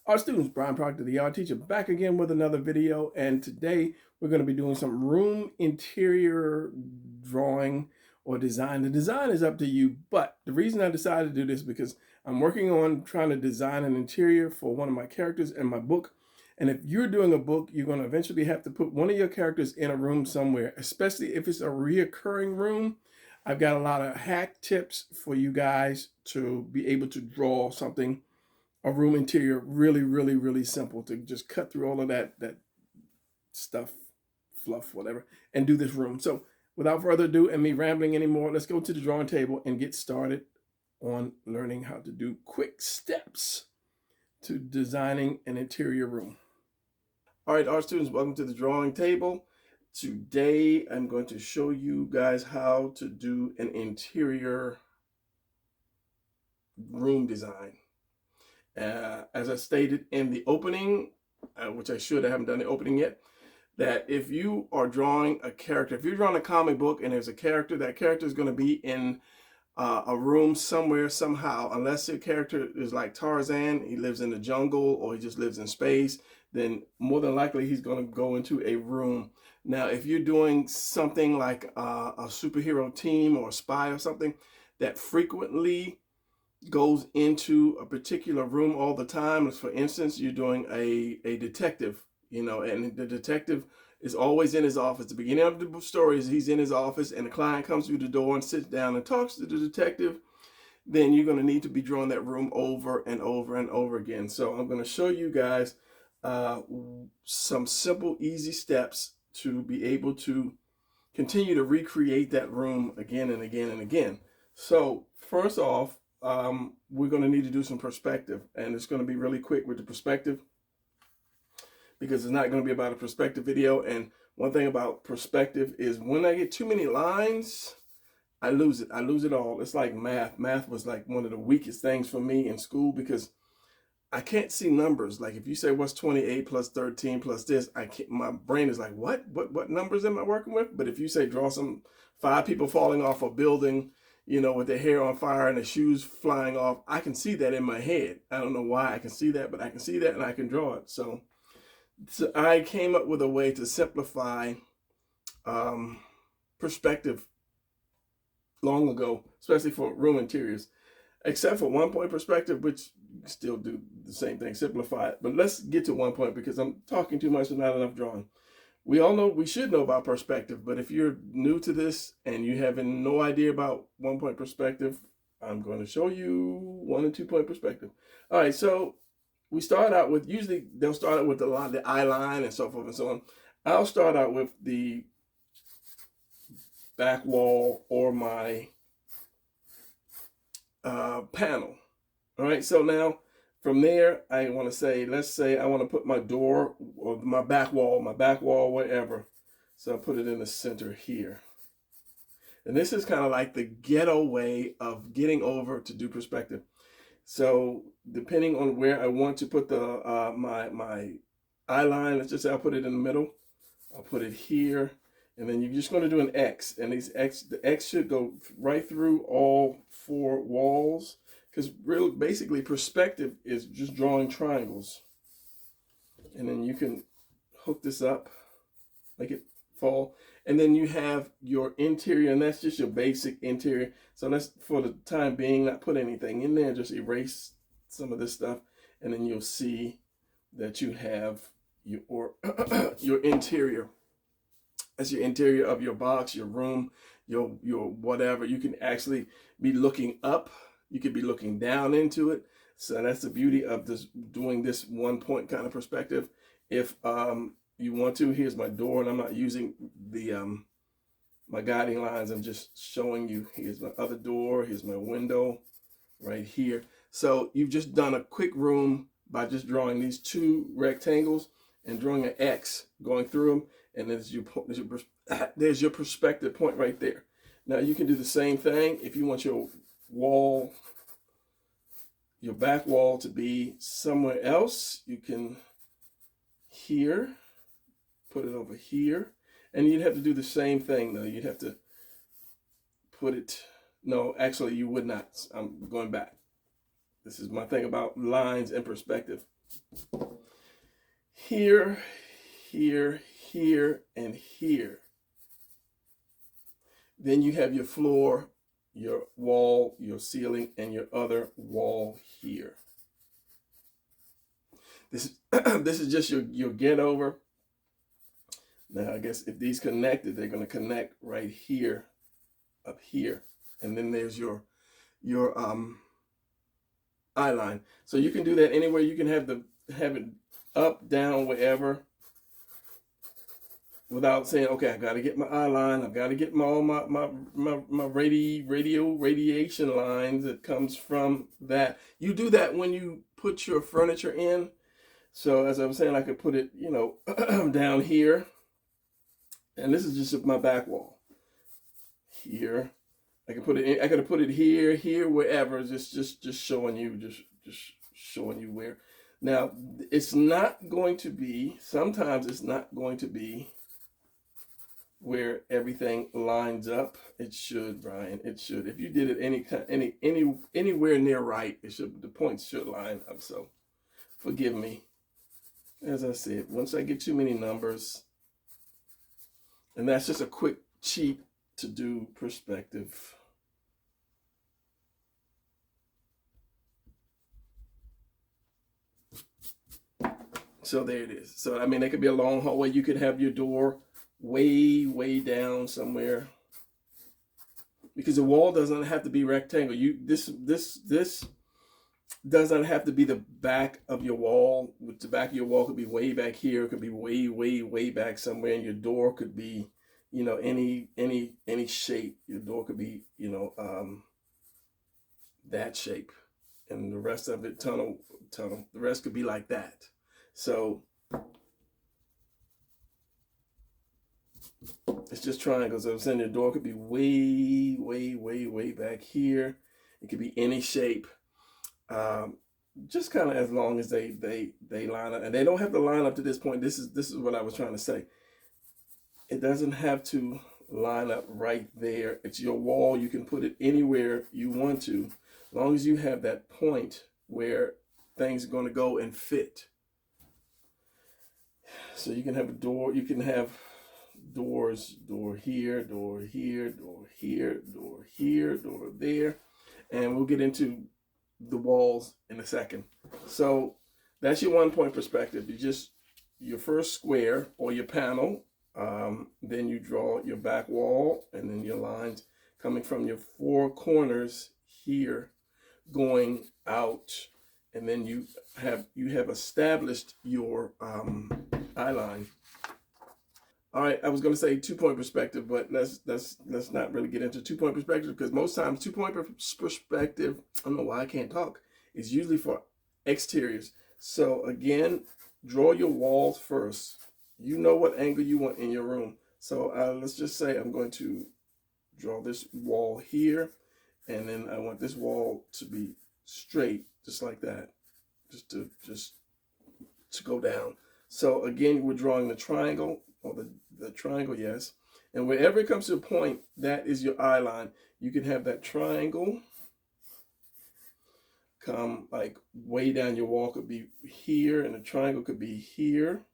Our students, Brian Proctor, the art teacher, back again with another video. And today we're going to be doing some room interior drawing or design. The design is up to you, but the reason I decided to do this is because I'm working on trying to design an interior for one of my characters in my book. And if you're doing a book, you're going to eventually have to put one of your characters in a room somewhere, especially if it's a reoccurring room. I've got a lot of hack tips for you guys to be able to draw something, a room interior, really simple, to just cut through all of that stuff, fluff, whatever, and do this room. So without further ado and me rambling anymore, let's go to the drawing table and get started on learning how to do quick steps to designing an interior room. All right, art students, welcome to the drawing table. Today I'm going to show you guys how to do an interior room design. As I stated in the opening, which I haven't done the opening yet, that if you are drawing a character, if you're drawing a comic book and there's a character, that character is going to be in a room somewhere, somehow, unless your character is like Tarzan, he lives in the jungle, or he just lives in space, then more than likely he's going to go into a room. Now, if you're doing something like a superhero team or a spy or something that frequently goes into a particular room all the time. For instance, you're doing a detective, and the detective is always in his office. The beginning of the story is he's in his office and the client comes through the door and sits down and talks to the detective. Then you're going to need to be drawing that room over and over and over again. So I'm going to show you guys some simple, easy steps to be able to continue to recreate that room again and again and again. So first off, we're going to need to do some perspective, and it's going to be really quick with the perspective because it's not going to be about a perspective video. And one thing about perspective is when I get too many lines, I lose it all. It's like math. Math was like one of the weakest things for me in school because I can't see numbers. Like if you say what's 28 plus 13 plus this, my brain is like, what numbers am I working with? But if you say draw some 5 people falling off a building, with their hair on fire and their shoes flying off, I can see that in my head. I don't know why I can see that, but I can see that and I can draw it. So I came up with a way to simplify perspective long ago, especially for room interiors, except for 1-point perspective, which still do the same thing, simplify it. But let's get to 1 point because I'm talking too much and not enough drawing. We should know about perspective, but if you're new to this and you have no idea about 1-point perspective, I'm going to show you 1 and 2-point perspective. All right, so we start out with, usually they'll start out with the eye line and so forth and so on. I'll start out with the back wall or my panel. All right, so now from there, I want to say, let's say I want to put my door or my back wall, wherever. So I put it in the center here. And this is kind of like the ghetto way of getting over to do perspective. So depending on where I want to put the my eye line, let's just say I'll put it in the middle. I'll put it here. And then you're just going to do an X. And the X should go right through all 4 walls. Because really, basically, perspective is just drawing triangles. And then you can hook this up, make it fall. And then you have your interior, and that's just your basic interior. So let's, for the time being, not put anything in there. Just erase some of this stuff. And then you'll see that you have your, your interior. That's your interior of your box, your room, your whatever. You can actually be looking up. You could be looking down into it. So that's the beauty of this, doing this 1-point kind of perspective. If you want to, here's my door, and I'm not using the my guiding lines. I'm just showing you, here's my other door, here's my window right here. So you've just done a quick room by just drawing these 2 rectangles and drawing an X going through them. And there's your perspective point right there. Now you can do the same thing if you want your wall, your back wall, to be somewhere else. You can here, put it over here, and you'd have to do the same thing though. You'd have to put it, no, actually you would not. I'm going back. This is my thing about lines and perspective. Here, here, here, and here. Then you have your floor, your wall, your ceiling, and your other wall here. This this is just your get over. Now I guess if these connected, they're going to connect right here, up here, and then there's your eye line. So you can do that anywhere. You can have it up, down, wherever, without saying, okay, I got to get my eye line. I've got to get all my radiation lines that comes from that. You do that when you put your furniture in. So as I was saying, I could put it, you know, down here. And this is just my back wall. Here. I can put it in, I could have put it here, here, wherever, just showing you, just showing you where. Now, it's not going to be, sometimes it's not going to be where everything lines up. It should, Brian, it should. If you did it anywhere near right, it should, the points should line up. So forgive me. As I said, once I get too many numbers, and that's just a quick cheat to do perspective. So there it is. So I mean, it could be a long hallway. You could have your door way down somewhere, because the wall doesn't have to be rectangle. This doesn't have to be the back of your wall. The back of your wall could be way back here. It could be way back somewhere, and your door could be, you know, any shape. Your door could be, you know, that shape, and the rest of it tunnel. The rest could be like that. So it's just triangles. I'm saying your door could be way back here. It could be any shape. Just kind of as long as they line up, and they don't have to line up to this point. This is what I was trying to say. It doesn't have to line up right there. It's your wall. You can put it anywhere you want to, as long as you have that point where things are going to go and fit. So you can have a door. You can have doors, door here, door here, door here, door here, door there, and we'll get into the walls in a second. So that's your 1 point perspective. You just, your first square or your panel, then you draw your back wall, and then your lines coming from your four corners here going out, and then you have established your eye line. All right, I was going to say 2 point perspective, but let's not really get into 2 point perspective, because most times 2 point perspective, I don't know why I can't talk, is usually for exteriors. So again, draw your walls first. You know what angle you want in your room. So let's just say I'm going to draw this wall here, and then I want this wall to be straight, just like that, just to go down. So again, we're drawing the triangle, or the triangle, yes. And wherever it comes to a point, that is your eye line. You can have that triangle come like way down. Your wall could be here, and the triangle could be here.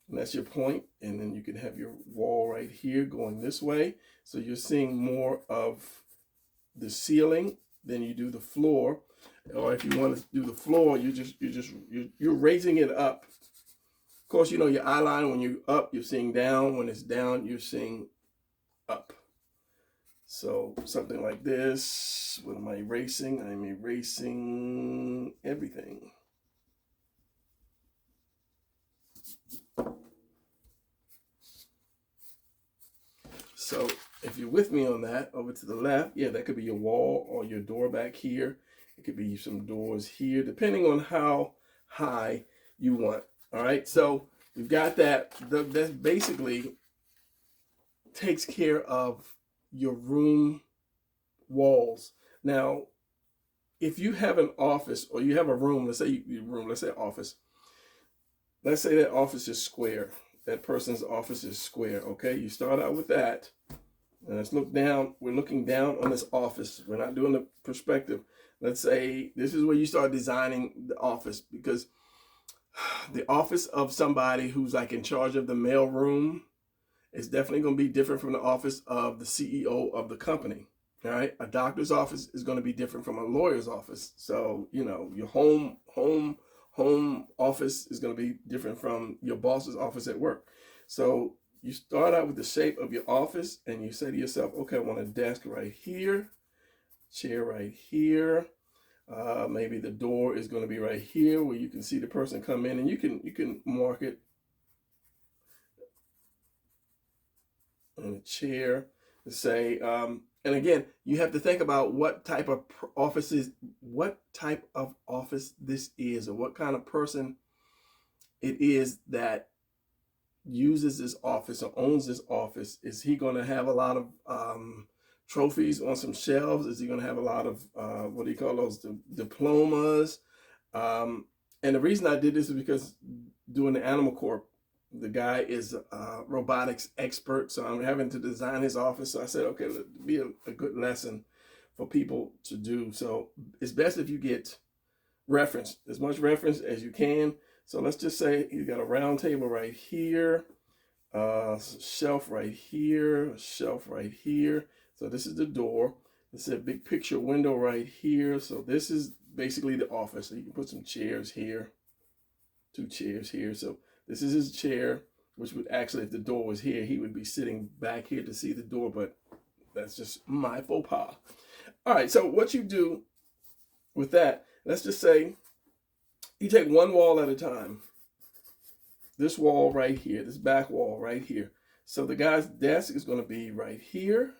And that's your point. And then you can have your wall right here going this way. So you're seeing more of the ceiling than you do the floor. Or if you want to do the floor, you're raising it up. Of course, you know your eye line, when you're up, you're seeing down. When it's down, you're seeing up. So something like this. What am I erasing? I'm erasing everything. So if you're with me on that, over to the left, yeah, that could be your wall or your door back here. It could be some doors here, depending on how high you want. All right, so we've got that. That basically takes care of your room walls. Now, if you have an office, or you have a room, let's say office. Let's say that office is square. That person's office is square, okay? You start out with that. And let's look down. We're looking down on this office. We're not doing the perspective. let's say this is where you start designing the office, because the office of somebody who's like in charge of the mail room is definitely going to be different from the office of the CEO of the company. All right, a doctor's office is going to be different from a lawyer's office. So you know your home office is going to be different from your boss's office at work. So you start out with the shape of your office, and you say to yourself, okay, I want a desk right here, chair right here. Maybe the door is going to be right here where you can see the person come in, and you can mark it. And a chair to say, and again, you have to think about what type of office this is, or what kind of person it is that uses this office or owns this office. Is he going to have a lot of trophies on some shelves? Is he going to have a lot of what do you call those, diplomas? And the reason I did this is because doing the Animal Corp, the guy is a robotics expert, so I'm having to design his office. So I said, okay, it'd be a good lesson for people to do. So it's best if you get reference, as much reference as you can. So let's just say you got a round table right here, shelf right here, shelf right here. So this is the door. This is a big picture window right here. So this is basically the office. So you can put some chairs here, 2 chairs here. So this is his chair, which would actually, if the door was here, he would be sitting back here to see the door, but that's just my faux pas. All right, so what you do with that, let's just say you take one wall at a time. This wall right here, this back wall right here. So the guy's desk is going to be right here.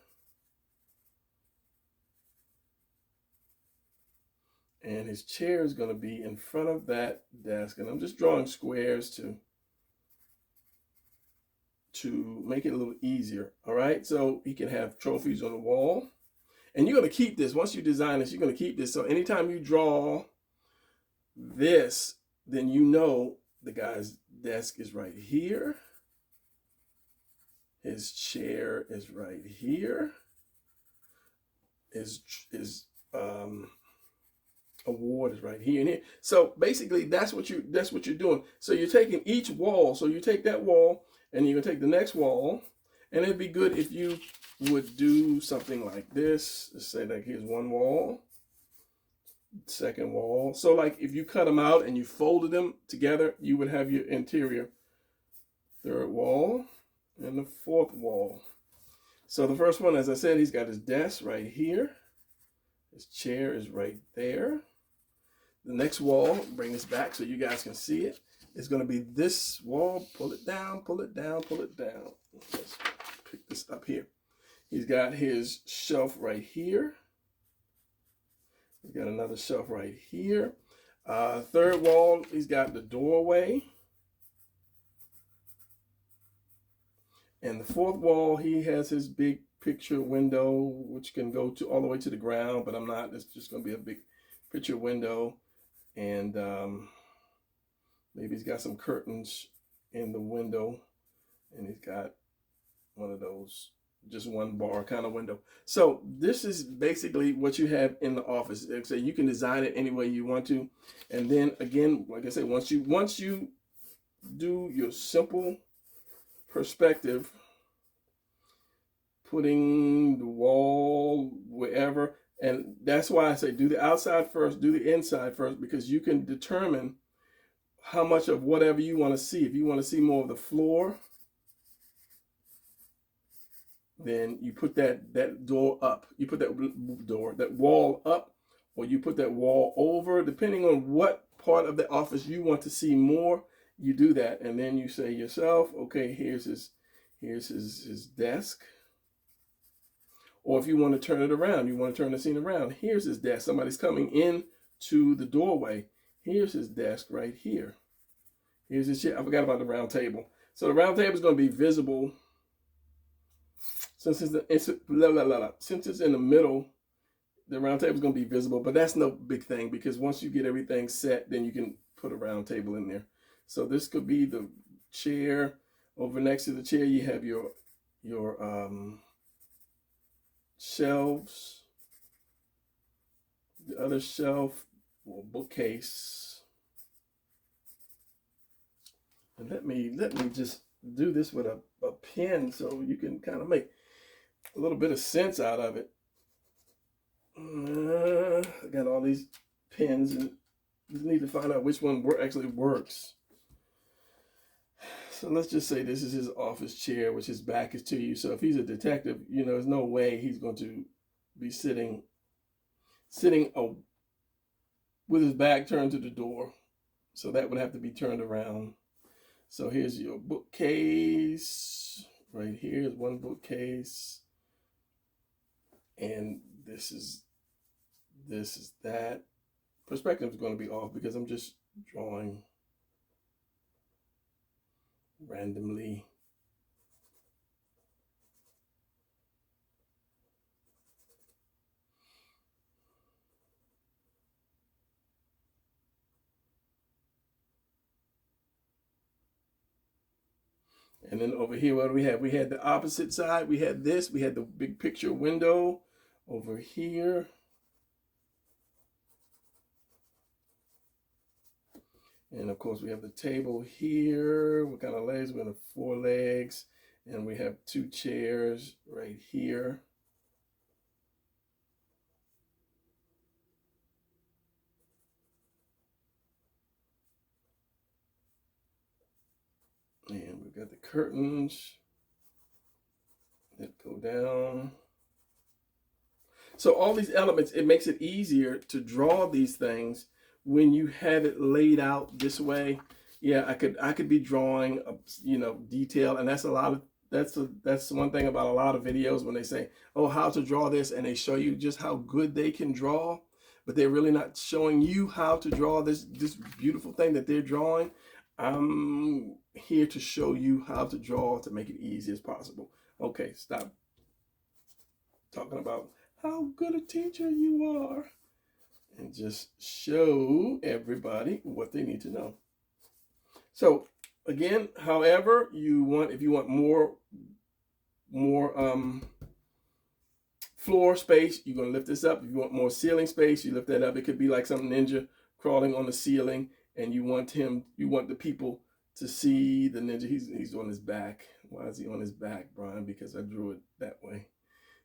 And his chair is going to be in front of that desk. And I'm just drawing squares to make it a little easier. All right, so he can have trophies on the wall. And you're going to keep this. Once you design this, you're going to keep this. So anytime you draw this, then you know the guy's desk is right here. His chair is right here. His award is right here and here. So basically that's what you're doing. So you're taking each wall. So you take that wall and you're gonna take the next wall, and it'd be good if you would do something like this. Let's say like here's one wall, second wall. So like if you cut them out and you folded them together, you would have your interior, third wall, and the fourth wall. So the first one, as I said, he's got his desk right here. His chair is right there. The next wall, bring this back so you guys can see it. It's going to be this wall. Pull it down, pull it down, pull it down. Let's pick this up here. He's got his shelf right here. He's got another shelf right here. Third wall, he's got the doorway. And the fourth wall, he has his big picture window, which can go to all the way to the ground, but I'm not. It's just going to be a big picture window. And maybe he's got some curtains in the window, and he's got one of those, just one bar kind of window. So this is basically what you have in the office. So you can design it any way you want to. And then again, like I said, once you do your simple perspective, putting the wall wherever, and that's why I say do the outside first, do the inside first, because you can determine how much of whatever you want to see. If you want to see more of the floor, then you put that door up. You put that wall up, or you put that wall over, depending on what part of the office you want to see more. You do that, and then you say yourself, okay, here's his desk. Or if you want to turn it around, you want to turn the scene around, here's his desk. Somebody's coming in to the doorway. Here's his desk right here. Here's his chair. I forgot about the round table. So the round table is going to be visible. Since it's in the middle, the round table is going to be visible, but that's no big thing, because once you get everything set, then you can put a round table in there. So this could be the chair. Over next to the chair, you have your shelves. the other shelf or bookcase. And let me just do this with a pen so you can kind of make a little bit of sense out of it. I got all these pens and just need to find out which one actually works. So let's just say this is his office chair, which his back is to you. So if he's a detective, you know, there's no way he's going to be sitting with his back turned to the door. So that would have to be turned around. So here's your bookcase. Right here is one bookcase. And this is that. Perspective is going to be off because I'm just drawing randomly. And then over here, what do we have? We had the opposite side. We had this. We had the big picture window over here. And of course, we have the table here. What kind of legs? We have 4 legs. And we have 2 chairs right here. And we've got the curtains that go down. So all these elements, it makes it easier to draw these things when you have it laid out this way. Yeah, I could be drawing, you know, detail, and that's one thing about a lot of videos when they say, oh, how to draw this, and they show you just how good they can draw, but they're really not showing you how to draw this beautiful thing that they're drawing. I'm here to show you how to draw to make it easy as possible. Okay, stop talking about how good a teacher you are and just show everybody what they need to know. So again, however you want, if you want more floor space, you're going to lift this up. If you want more ceiling space, you lift that up. It could be like some ninja crawling on the ceiling, and you want the people to see the ninja. He's on his back. Why is he on his back, Brian? Because I drew it that way.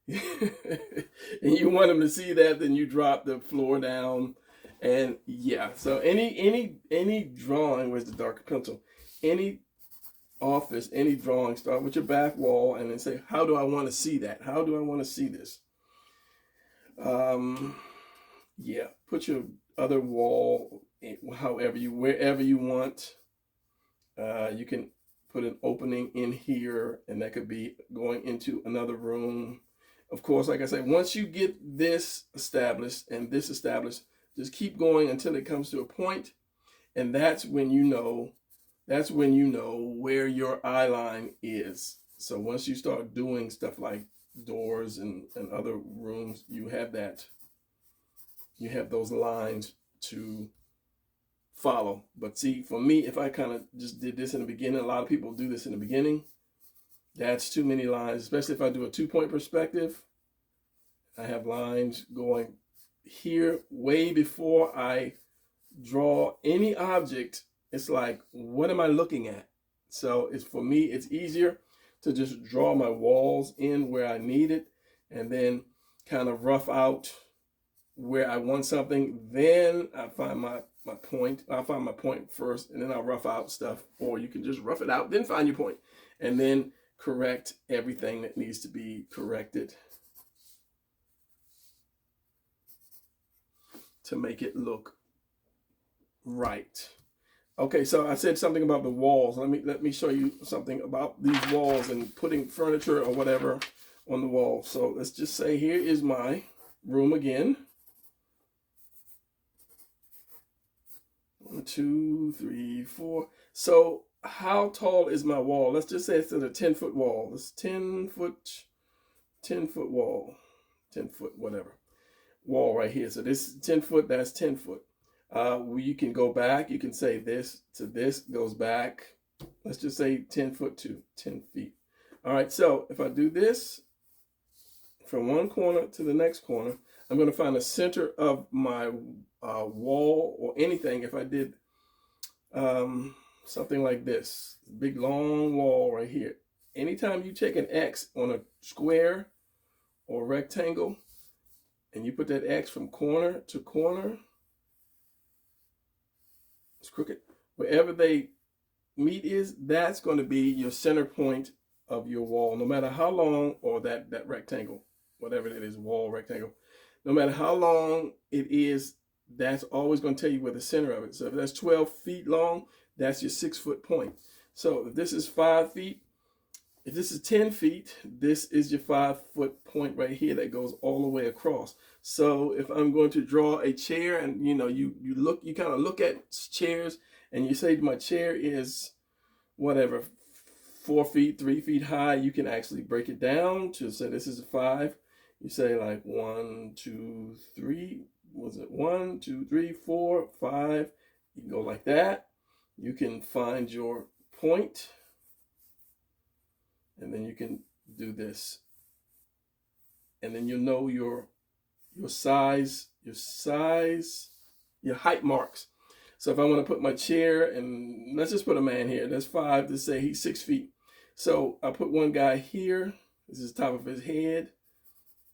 And you want him to see that, then you drop the floor down. And yeah, so any drawing, where's the darker pencil? Any office, any drawing, start with your back wall and then say, how do I want to see that? How do I want to see this? Yeah, put your other wall wherever you want. You can put an opening in here, and that could be going into another room. Of course, like I said, once you get this established and this established, just keep going until it comes to a point, and that's when you know where your eye line is. So once you start doing stuff like doors and other rooms, you have those lines to follow. But see, for me, if I kind of just did this in the beginning, a lot of people do this in the beginning, that's too many lines, especially if I do a 2-point perspective. I have lines going here way before I draw any object. It's like, what am I looking at? So for me, it's easier to just draw my walls in where I need it, and then kind of rough out where I want something. Then I find my point. I'll find my point first, and then I'll rough out stuff. Or you can just rough it out, then find your point, and then correct everything that needs to be corrected to make it look right. Okay, so I said something about the walls. Let me show you something about these walls and putting furniture or whatever on the wall. So let's just say here is my room again. 1, 2, 3, 4. So how tall is my wall? Let's just say it's a 10-foot wall. It's 10-foot wall, 10-foot whatever wall right here. So this 10 foot, that's 10 foot. You can go back. You can say this to this goes back. Let's just say 10 foot to 10 feet. All right. So if I do this from one corner to the next corner, I'm going to find the center of my wall or anything. If I did something like this, big long wall right here. Anytime you take an X on a square or rectangle and you put that X from corner to corner, it's crooked, wherever they meet is, that's going to be your center point of your wall, no matter how long, or that rectangle, whatever it is, wall, rectangle, no matter how long it is, that's always going to tell you where the center of it. So if that's 12 feet long, that's your 6 foot point. So if this is 5 feet, if this is 10 feet, this is your 5 foot point right here that goes all the way across. So if I'm going to draw a chair, and you kind of look at chairs and you say my chair is whatever, 4 feet, 3 feet high, you can actually break it down to say this is a 5. You say like 1, 2, 3, was it 1, 2, 3, 4, 5? You can go like that. You can find your point, and then you can do this, and then you'll know your size, your height marks. So if I want to put my chair, and let's just put a man here, that's 5, to say he's 6 feet. So I put one guy here. This is the top of his head,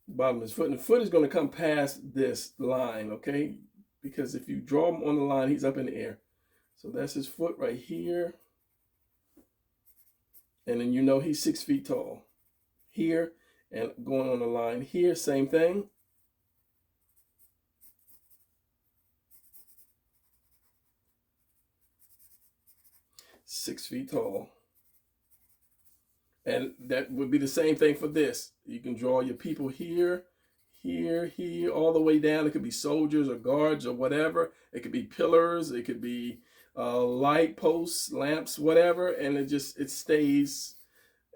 bottom of his foot, and the foot is going to come past this line, okay? Because if you draw him on the line, he's up in the air. So that's his foot right here. And then you know he's 6 feet tall. Here, and going on the line here, same thing. Six feet tall. And that would be the same thing for this. You can draw your people here, here, here, all the way down. It could be soldiers or guards or whatever. It could be pillars. It could be light posts, lamps, whatever. And it stays,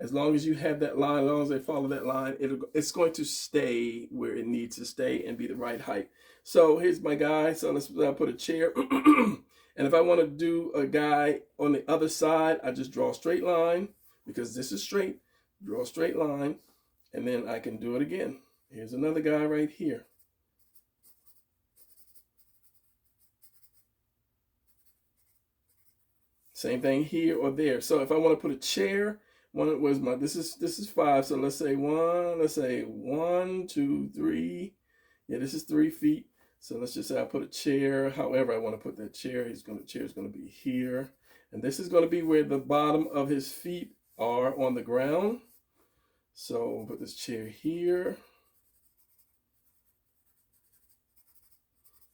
as long as you have that line, as long as they follow that line, it's going to stay where it needs to stay and be the right height. So here's my guy. So let's put a chair. And if I want to do a guy on the other side, I just draw a straight line, because this is straight. Draw a straight line, and then I can do it again. Here's another guy right here. Same thing here or there. So if I want to put a chair, this is 5. So let's say 1, 2, 3. Yeah, this is 3 feet. So let's just say I put a chair, however I want to put that chair. The chair is going to be here. And this is going to be where the bottom of his feet are on the ground. So we'll put this chair here.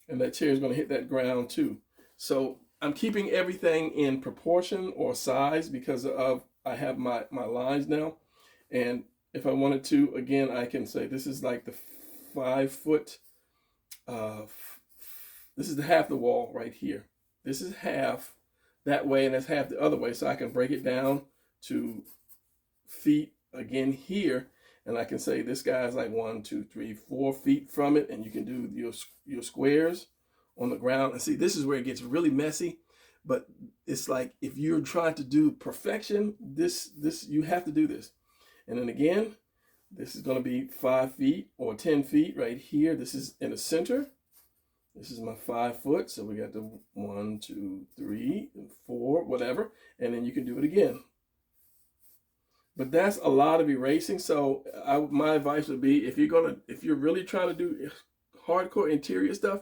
And that chair is going to hit that ground too. So I'm keeping everything in proportion or size because I have my lines now. And if I wanted to, again, I can say this is like the 5 foot. This is the half the wall right here. This is half that way, and that's half the other way. So I can break it down to feet again here, and I can say this guy's like 1, 2, 3, 4 feet from it, and you can do your squares on the ground. And see, this is where it gets really messy, but it's like if you're trying to do perfection, this you have to do this. And then again, this is going to be 5 feet or 10 feet right here. This is in the center. This is my 5 foot. So we got the 1, 2, 3, and 4, whatever. And then you can do it again. But that's a lot of erasing. So my advice would be, if you're really trying to do hardcore interior stuff,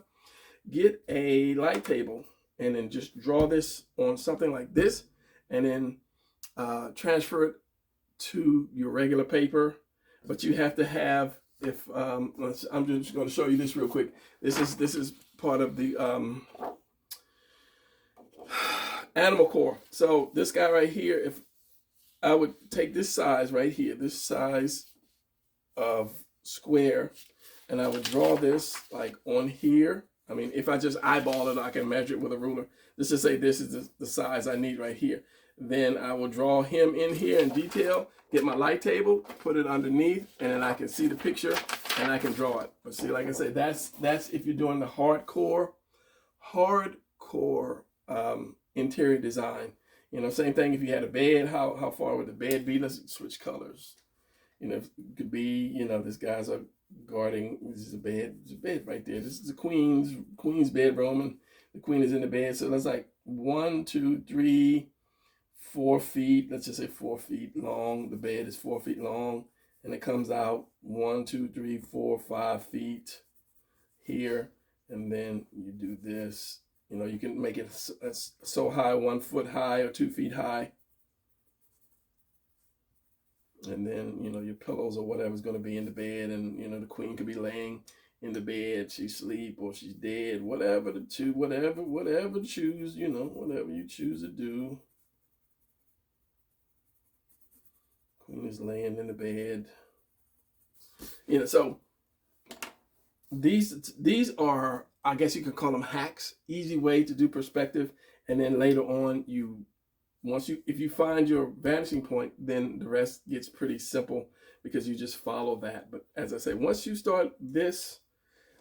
get a light table and then just draw this on something like this, and then transfer it to your regular paper. But you have to have, I'm just going to show you this real quick. This is part of the animal core. So this guy right here, if I would take this size right here, this size of square, and I would draw this like on here. I mean, if I just eyeball it, I can measure it with a ruler. Let's just say this is the size I need right here. Then I will draw him in here in detail, get my light table, put it underneath, and then I can see the picture and I can draw it. But see, like I said, that's if you're doing the hardcore interior design. You know, same thing if you had a bed, how far would the bed be? Let's switch colors. You know, it could be, you know, this guy's a guarding. This is a bed. There's a bed right there. This is the queen's bedroom, and the queen is in the bed. So that's like 1, 2, 3, 4 feet. Let's just say 4 feet long. The bed is 4 feet long, and it comes out 1, 2, 3, 4, 5 feet here, and then you do this. You know, you can make it so high, 1 foot high or 2 feet high. And then, you know, your pillows or whatever's going to be in the bed. And, you know, the queen could be laying in the bed. She's asleep or she's dead. Whatever to choose, whatever to choose, you know, whatever you choose to do. Queen is laying in the bed. You know, so these are, I guess you could call them hacks. Easy way to do perspective. And then later on, if you find your vanishing point, then the rest gets pretty simple because you just follow that. But as I say, once you start this,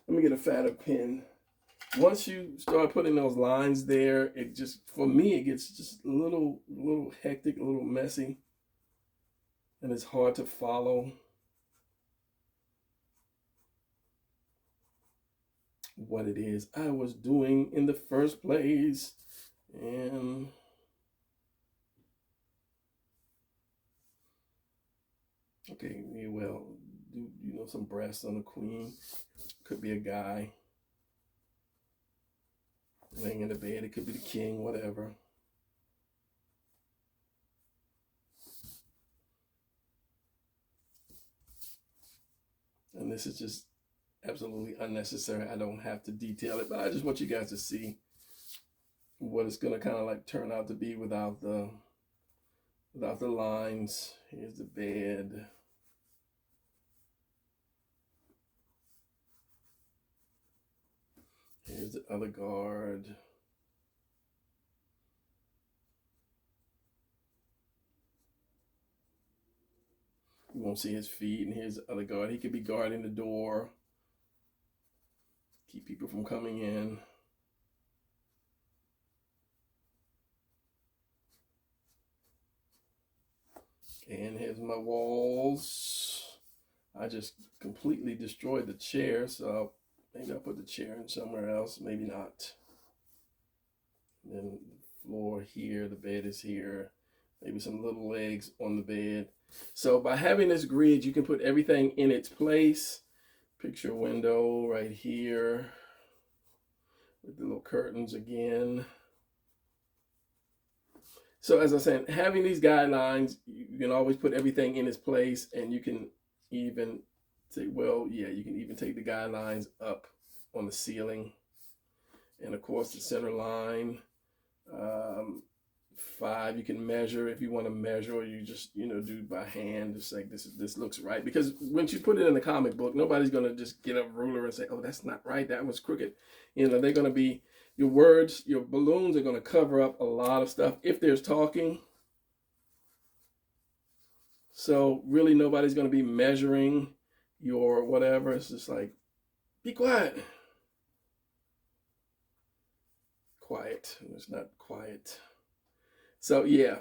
let me get a fatter pen. Once you start putting those lines there, it just, for me, it gets just a little hectic, a little messy, and it's hard to follow what it is I was doing in the first place. And okay, well, do you know some breasts on the queen? Could be a guy laying in the bed. It could be the king, whatever. And this is just absolutely unnecessary. I don't have to detail it, but I just want you guys to see what it's gonna kind of like turn out to be without the lines. Here's the bed. Here's the other guard. You won't see his feet. And here's the other guard. He could be guarding the door, keep people from coming in. And here's my walls. I just completely destroyed the chair, so maybe I'll put the chair in somewhere else, maybe not. And then the floor here, the bed is here. Maybe some little legs on the bed. So by having this grid, you can put everything in its place. Picture window right here with the little curtains again. So as I said, having these guidelines, you can always put everything in its place, and you can even say, well, yeah, you can even take the guidelines up on the ceiling. And of course, the center line, 5, you can measure if you want to measure, or you just, you know, do by hand, just like this looks right. Because once you put it in the comic book, nobody's going to just get a ruler and say, oh, that's not right, that was crooked. You know, they're going to be, your words, your balloons are going to cover up a lot of stuff if there's talking. So really nobody's going to be measuring your whatever. It's just like, be quiet. Quiet. It's not quiet. So yeah,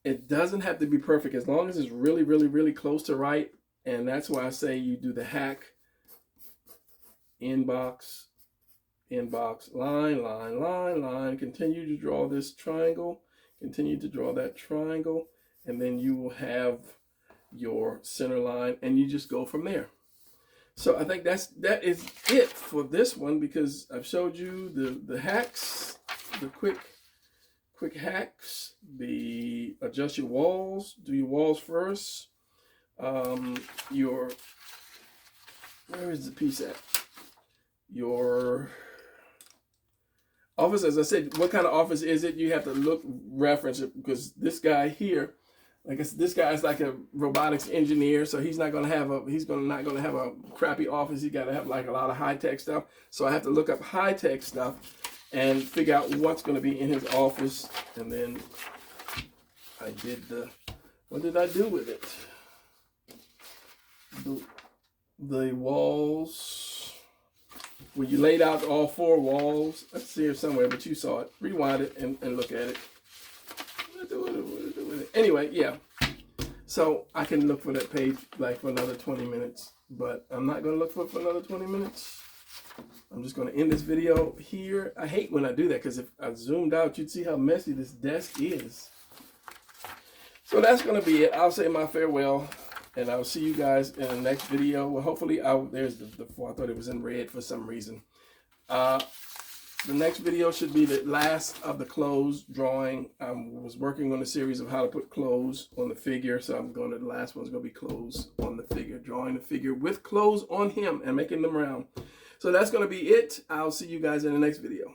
it doesn't have to be perfect as long as it's really, really, really close to right. And that's why I say you do the hack, inbox, inbox, line, line, line, line. Continue to draw this triangle. Continue to draw that triangle. And then you will have your center line, and you just go from there. So I think that is it for this one, because I've showed you the hacks, the quick hacks, the adjust your walls, do your walls first. Your, where is the piece at? Your office, as I said, what kind of office is it? You have to reference it, because this guy here, like I said, this guy is like a robotics engineer, so he's not going to have a crappy office. He's got to have like a lot of high-tech stuff. So I have to look up high-tech stuff and figure out what's going to be in his office. And then I did what did I do with it? The walls, when you laid out all 4 walls, let's see here somewhere, but you saw it. Rewind it and look at it. Anyway, yeah. So I can look for that page like for another 20 minutes, but I'm not going to look for it for another 20 minutes. I'm just going to end this video here. I hate when I do that because if I zoomed out, you'd see how messy this desk is. So that's going to be it. I'll say my farewell, and I'll see you guys in the next video. Well, hopefully, there's the I thought it was in red for some reason. The next video should be the last of the clothes drawing. I was working on a series of how to put clothes on the figure, so the last one's going to be clothes on the figure, drawing the figure with clothes on him and making them round. So that's going to be it. I'll see you guys in the next video.